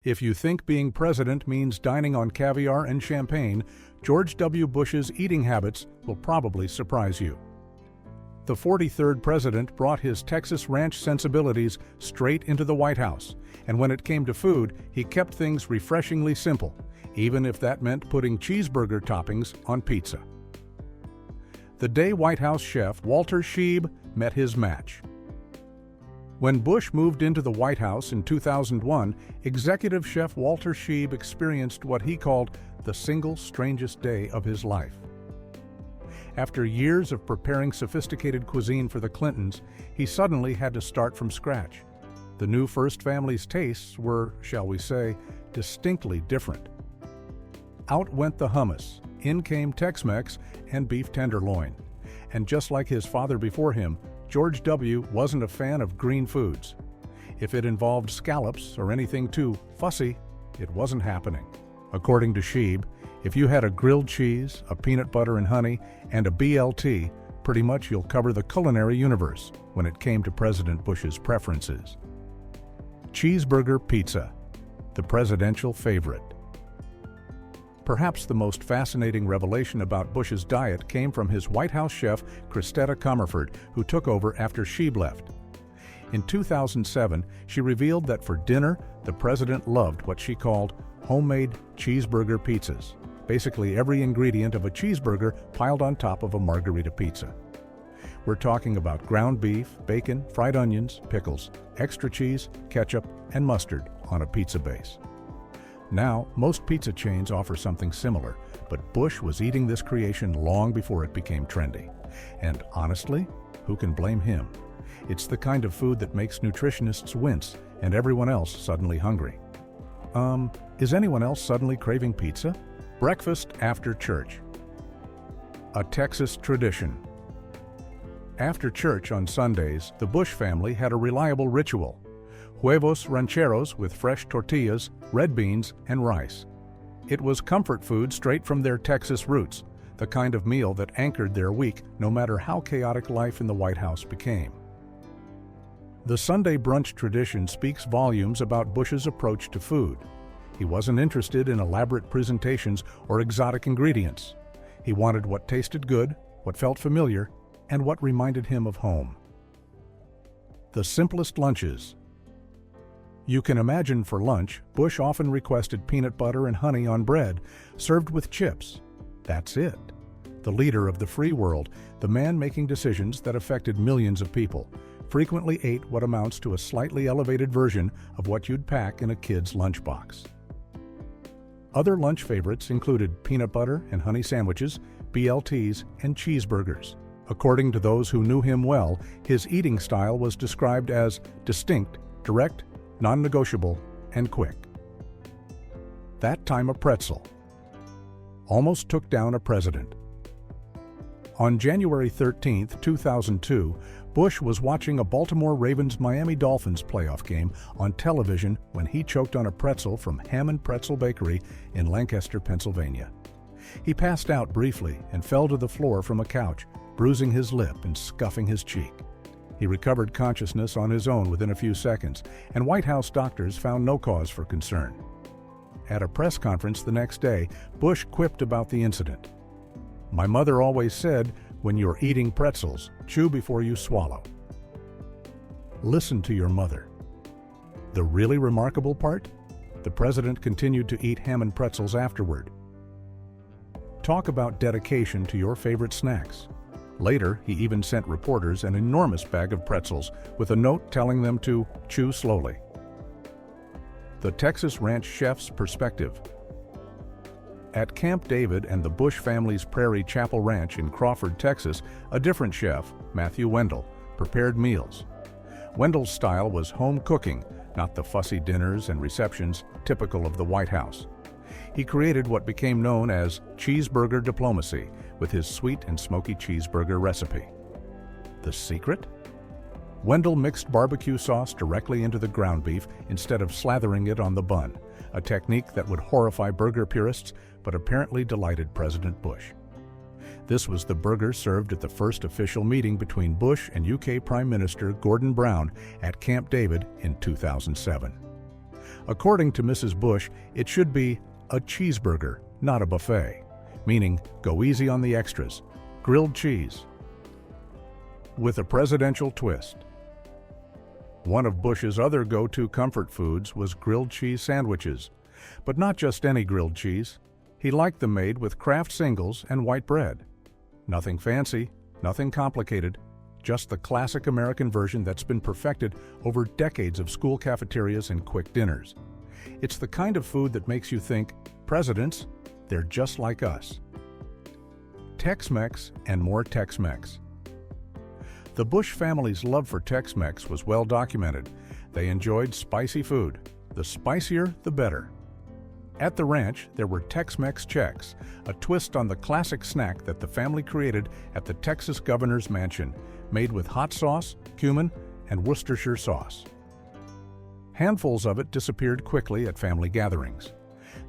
If you think being president means dining on caviar and champagne, George W. Bush's eating habits will probably surprise you. The 43rd president brought his Texas ranch sensibilities straight into the White House, and when it came to food, he kept things refreshingly simple, even if that meant putting cheeseburger toppings on pizza. The day White House chef Walter Scheib met his match. When Bush moved into the White House in 2001, executive chef Walter Scheib experienced what he called the single strangest day of his life. After years of preparing sophisticated cuisine for the Clintons, he suddenly had to start from scratch. The new First Family's tastes were, shall we say, distinctly different. Out went the hummus, in came Tex-Mex and beef tenderloin. And just like his father before him, George W. wasn't a fan of green foods. If it involved scallops or anything too fussy, it wasn't happening. According to Scheib, if you had a grilled cheese, a peanut butter and honey, and a BLT, pretty much you'll cover the culinary universe when it came to President Bush's preferences. Cheeseburger pizza, the presidential favorite. Perhaps the most fascinating revelation about Bush's diet came from his White House chef, Christetta Comerford, who took over after Scheib left. In 2007, she revealed that for dinner, the president loved what she called homemade cheeseburger pizzas, basically every ingredient of a cheeseburger piled on top of a margarita pizza. We're talking about ground beef, bacon, fried onions, pickles, extra cheese, ketchup, and mustard on a pizza base. Now, most pizza chains offer something similar, but Bush was eating this creation long before it became trendy. And honestly, who can blame him? It's the kind of food that makes nutritionists wince and everyone else suddenly hungry. Is anyone else suddenly craving pizza? Breakfast after church. A Texas tradition. After church on Sundays, the Bush family had a reliable ritual: huevos rancheros with fresh tortillas, red beans, and rice. It was comfort food straight from their Texas roots, the kind of meal that anchored their week no matter how chaotic life in the White House became. The Sunday brunch tradition speaks volumes about Bush's approach to food. He wasn't interested in elaborate presentations or exotic ingredients. He wanted what tasted good, what felt familiar, and what reminded him of home. The simplest lunches. You can imagine for lunch, Bush often requested peanut butter and honey on bread, served with chips. That's it. The leader of the free world, the man making decisions that affected millions of people, frequently ate what amounts to a slightly elevated version of what you'd pack in a kid's lunchbox. Other lunch favorites included peanut butter and honey sandwiches, BLTs, and cheeseburgers. According to those who knew him well, his eating style was described as distinct, direct, non-negotiable, and quick. That time a pretzel almost took down a president. On January 13, 2002, Bush was watching a Baltimore Ravens-Miami Dolphins playoff game on television when he choked on a pretzel from Hammond Pretzel Bakery in Lancaster, Pennsylvania. He passed out briefly and fell to the floor from a couch, bruising his lip and scuffing his cheek. He recovered consciousness on his own within a few seconds, and White House doctors found no cause for concern. At a press conference the next day, Bush quipped about the incident. "My mother always said, when you're eating pretzels, chew before you swallow." Listen to your mother. The really remarkable part? The president continued to eat Hammond pretzels afterward. Talk about dedication to your favorite snacks. Later, he even sent reporters an enormous bag of pretzels with a note telling them to chew slowly. The Texas Ranch Chef's Perspective. At Camp David and the Bush family's Prairie Chapel Ranch in Crawford, Texas, a different chef, Matthew Wendell, prepared meals. Wendell's style was home cooking, not the fussy dinners and receptions typical of the White House. He created what became known as cheeseburger diplomacy with his sweet and smoky cheeseburger recipe. The secret? Wendell mixed barbecue sauce directly into the ground beef instead of slathering it on the bun, a technique that would horrify burger purists but apparently delighted President Bush. This was the burger served at the first official meeting between Bush and UK Prime Minister Gordon Brown at Camp David in 2007. According to Mrs. Bush, it should be a cheeseburger, not a buffet, meaning go easy on the extras, grilled cheese, with a presidential twist. One of Bush's other go-to comfort foods was grilled cheese sandwiches, but not just any grilled cheese. He liked them made with Kraft singles and white bread. Nothing fancy, nothing complicated, just the classic American version that's been perfected over decades of school cafeterias and quick dinners. It's the kind of food that makes you think, presidents, they're just like us. Tex-Mex and more Tex-Mex. The Bush family's love for Tex-Mex was well documented. They enjoyed spicy food. The spicier, the better. At the ranch, there were Tex-Mex Chex, a twist on the classic snack that the family created at the Texas governor's mansion, made with hot sauce, cumin, and Worcestershire sauce. Handfuls of it disappeared quickly at family gatherings.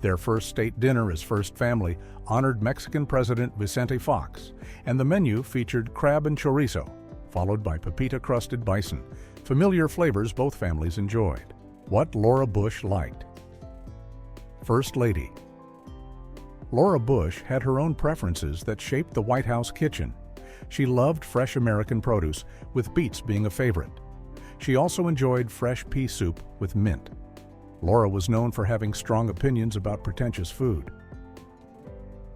Their first state dinner as first family honored Mexican President Vicente Fox, and the menu featured crab and chorizo, followed by pepita-crusted bison, familiar flavors both families enjoyed. What Laura Bush liked. First Lady. Laura Bush had her own preferences that shaped the White House kitchen. She loved fresh American produce, with beets being a favorite. She also enjoyed fresh pea soup with mint. Laura was known for having strong opinions about pretentious food.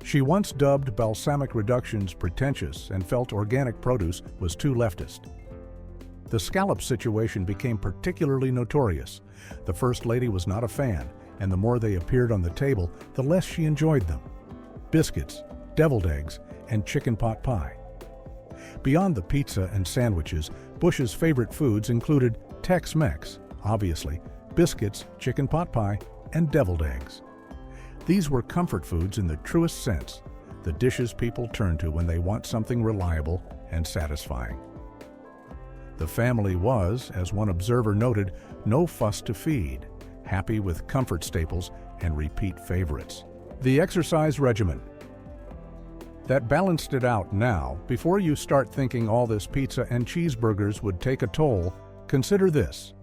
She once dubbed balsamic reductions pretentious and felt organic produce was too leftist. The scallop situation became particularly notorious. The First Lady was not a fan, and the more they appeared on the table, the less she enjoyed them. Biscuits, deviled eggs, and chicken pot pie. Beyond the pizza and sandwiches, Bush's favorite foods included Tex-Mex, obviously, biscuits, chicken pot pie, and deviled eggs. These were comfort foods in the truest sense, the dishes people turn to when they want something reliable and satisfying. The family was, as one observer noted, no fuss to feed, happy with comfort staples and repeat favorites. The exercise regimen. That balanced it out. Now, before you start thinking all this pizza and cheeseburgers would take a toll, consider this.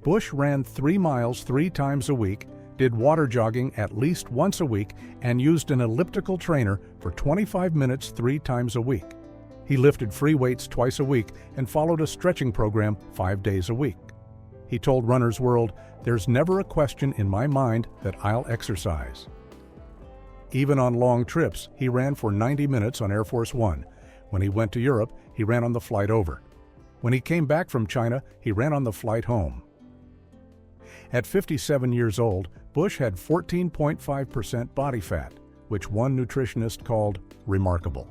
Bush ran 3 miles 3 times a week, did water jogging at least once a week, and used an elliptical trainer for 25 minutes 3 times a week. He lifted free weights twice a week and followed a stretching program 5 days a week. He told Runner's World, "There's never a question in my mind that I'll exercise." Even on long trips, he ran for 90 minutes on Air Force One. When he went to Europe, he ran on the flight over. When he came back from China, he ran on the flight home. At 57 years old, Bush had 14.5% body fat, which one nutritionist called remarkable.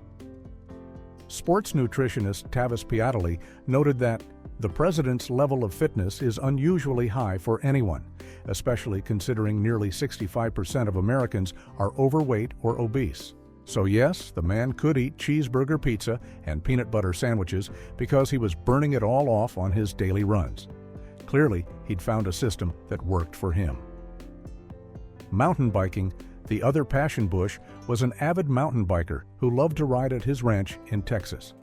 Sports nutritionist Tavis Piatali noted that the president's level of fitness is unusually high for anyone, especially considering nearly 65% of Americans are overweight or obese. So yes, the man could eat cheeseburger pizza and peanut butter sandwiches because he was burning it all off on his daily runs. Clearly, he'd found a system that worked for him. Mountain biking. The other passion Bush was an avid mountain biker who loved to ride at his ranch in Texas.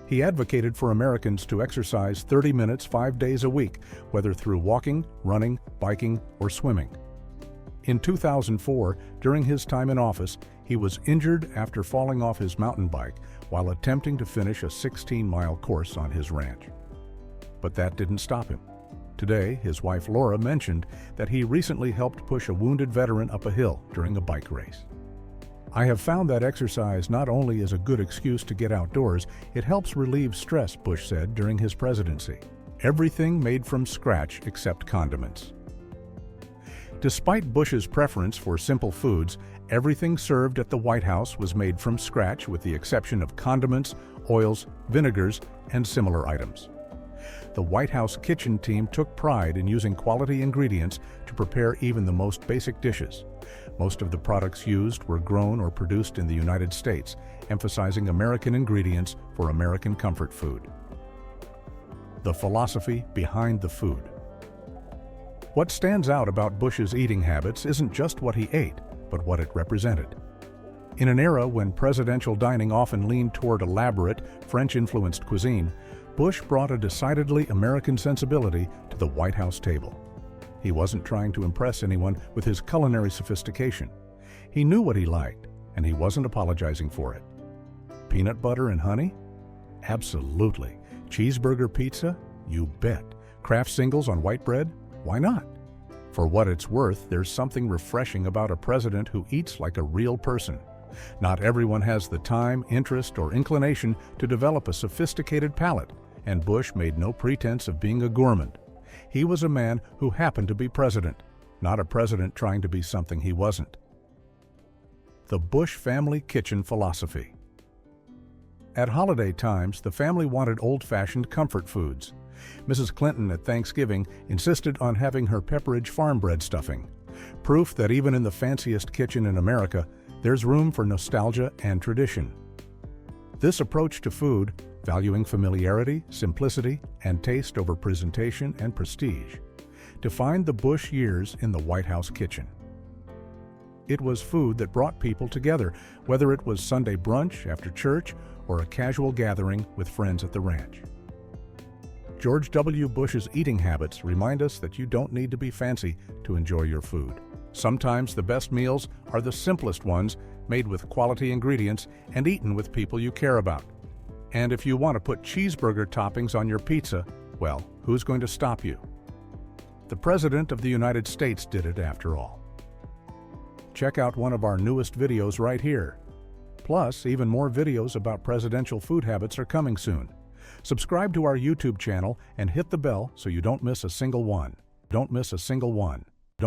He advocated for Americans to exercise 30 minutes 5 days a week, whether through walking, running, biking, or swimming. In 2004, during his time in office, he was injured after falling off his mountain bike while attempting to finish a 16-mile course on his ranch. But that didn't stop him. Today, his wife Laura mentioned that he recently helped push a wounded veteran up a hill during a bike race. "I have found that exercise not only is a good excuse to get outdoors, it helps relieve stress," Bush said during his presidency. Everything made from scratch except condiments. Despite Bush's preference for simple foods, everything served at the White House was made from scratch with the exception of condiments, oils, vinegars, and similar items. The White House kitchen team took pride in using quality ingredients to prepare even the most basic dishes. Most of the products used were grown or produced in the United States, emphasizing American ingredients for American comfort food. The philosophy behind the food. What stands out about Bush's eating habits isn't just what he ate, but what it represented. In an era when presidential dining often leaned toward elaborate, French-influenced cuisine, Bush brought a decidedly American sensibility to the White House table. He wasn't trying to impress anyone with his culinary sophistication. He knew what he liked, and he wasn't apologizing for it. Peanut butter and honey? Absolutely. Cheeseburger pizza? You bet. Kraft singles on white bread? Why not? For what it's worth, there's something refreshing about a president who eats like a real person. Not everyone has the time, interest, or inclination to develop a sophisticated palate, and Bush made no pretense of being a gourmand. He was a man who happened to be president, not a president trying to be something he wasn't. The Bush family kitchen philosophy. At holiday times, the family wanted old-fashioned comfort foods. Mrs. Clinton at Thanksgiving insisted on having her Pepperidge farm bread stuffing. Proof that even in the fanciest kitchen in America, there's room for nostalgia and tradition. This approach to food, valuing familiarity, simplicity, and taste over presentation and prestige, defined the Bush years in the White House kitchen. It was food that brought people together, whether it was Sunday brunch after church or a casual gathering with friends at the ranch. George W. Bush's eating habits remind us that you don't need to be fancy to enjoy your food. Sometimes the best meals are the simplest ones, made with quality ingredients and eaten with people you care about. And if you want to put cheeseburger toppings on your pizza, well, who's going to stop you? The President of the United States did it after all. Check out one of our newest videos right here. Plus, even more videos about presidential food habits are coming soon. Subscribe to our YouTube channel and hit the bell so you don't miss a single one. Don't miss a single one.